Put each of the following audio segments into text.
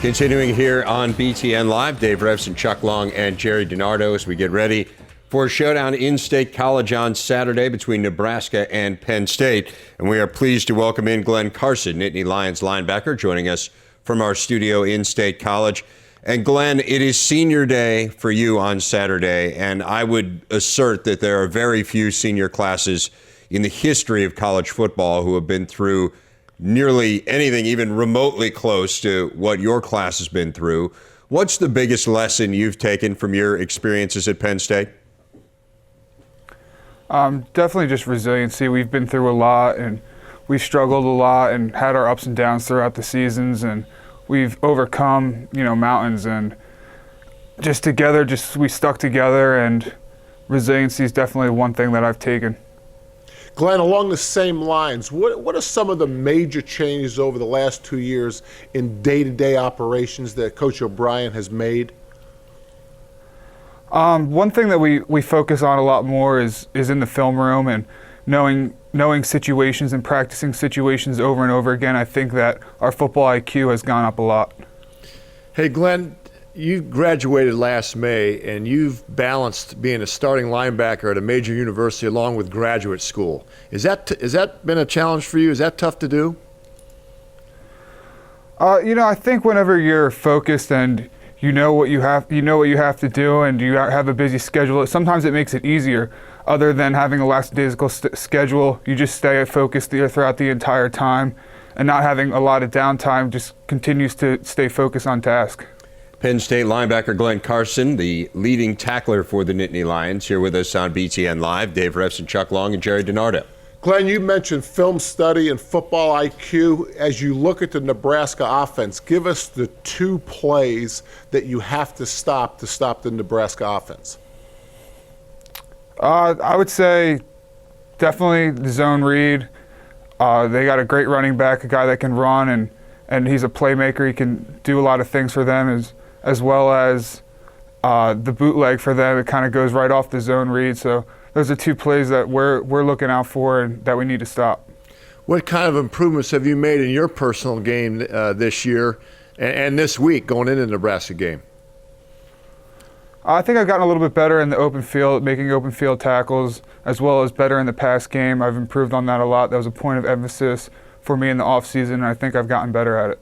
Continuing here on BTN Live, Dave Revinse, Chuck Long, and Gerry DiNardo as we get ready for a showdown in State College on Saturday between Nebraska and Penn State. And we are pleased to welcome in Glenn Carson, Nittany Lions linebacker, joining us from our studio in State College. And Glenn, it is senior day for you on Saturday, and I would assert that there are very few senior classes in the history of college football who have been through nearly anything even remotely close to what your class has been through. What's the biggest lesson you've taken from your experiences at Penn State? Definitely just resiliency. We've been through a lot, and we've struggled a lot and had our ups and downs throughout the seasons, and we've overcome, mountains, and just together, we stuck together, and resiliency is definitely one thing that I've taken. Glenn, along the same lines, what are some of the major changes over the last 2 years in day-to-day operations that Coach O'Brien has made? One thing that we focus on a lot more is in the film room and knowing situations and practicing situations over and over again. I think that our football IQ has gone up a lot. Hey, Glenn, you graduated last May, and you've balanced being a starting linebacker at a major university along with graduate school. Has that been a challenge for you? Is that tough to do? I think whenever you're focused and you know what you have to do, and you have a busy schedule, sometimes it makes it easier. Other than having a lackadaisical schedule, you just stay focused throughout the entire time, and not having a lot of downtime just continues to stay focused on task. Penn State linebacker Glenn Carson, the leading tackler for the Nittany Lions, here with us on BTN Live. Dave Revinse, Chuck Long, and Gerry DiNardo. Glenn, you mentioned film study and football IQ. As you look at the Nebraska offense, give us the 2 plays that you have to stop the Nebraska offense. I would say definitely the zone read. They got a great running back, a guy that can run, and he's a playmaker. He can do a lot of things for them, as well as the bootleg for them. It kind of goes right off the zone read. So those are 2 plays that we're looking out for and that we need to stop. What kind of improvements have you made in your personal game this year and this week going into the Nebraska game? I think I've gotten a little bit better in the open field, making open field tackles, as well as better in the pass game. I've improved on that a lot. That was a point of emphasis for me in the offseason, and I think I've gotten better at it.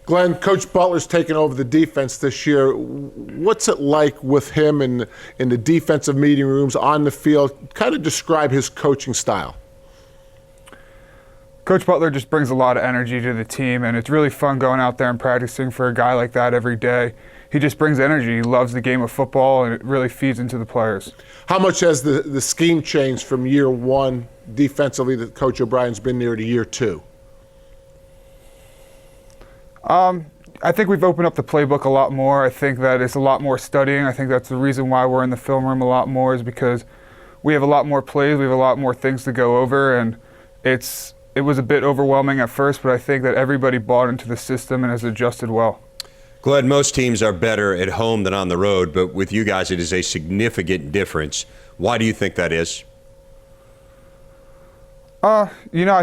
Glenn, Coach Butler's taken over the defense this year. What's it like with him in the defensive meeting rooms, on the field? Kind of describe his coaching style. Coach Butler just brings a lot of energy to the team, and it's really fun going out there and practicing for a guy like that every day. He just brings energy. He loves the game of football, and it really feeds into the players. How much has the scheme changed from year 1 defensively that Coach O'Brien's been there to year 2? I think we've opened up the playbook a lot more. I think that it's a lot more studying. I think that's the reason why we're in the film room a lot more, is because we have a lot more plays, we have a lot more things to go over, and it was a bit overwhelming at first, but I think that everybody bought into the system and has adjusted well. Glenn, most teams are better at home than on the road, but with you guys it is a significant difference. Why do you think that is? I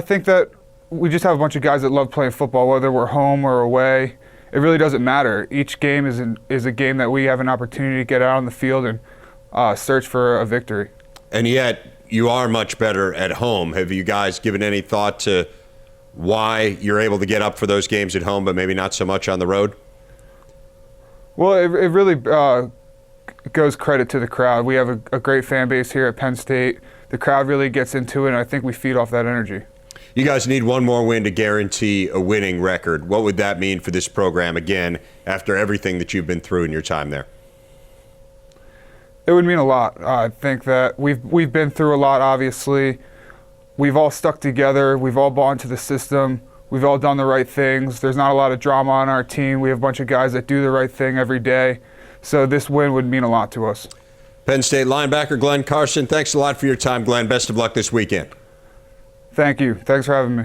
think that we just have a bunch of guys that love playing football, whether we're home or away. It really doesn't matter. Each game is a game that we have an opportunity to get out on the field and search for a victory. And yet, you are much better at home. Have you guys given any thought to why you're able to get up for those games at home, but maybe not so much on the road? Well, it really goes credit to the crowd. We have a great fan base here at Penn State. The crowd really gets into it, and I think we feed off that energy. You guys need one more win to guarantee a winning record. What would that mean for this program, again, after everything that you've been through in your time there? It would mean a lot. I think that we've been through a lot, obviously. We've all stuck together. We've all bought into the system. We've all done the right things. There's not a lot of drama on our team. We have a bunch of guys that do the right thing every day. So this win would mean a lot to us. Penn State linebacker Glenn Carson, thanks a lot for your time, Glenn. Best of luck this weekend. Thank you. Thanks for having me.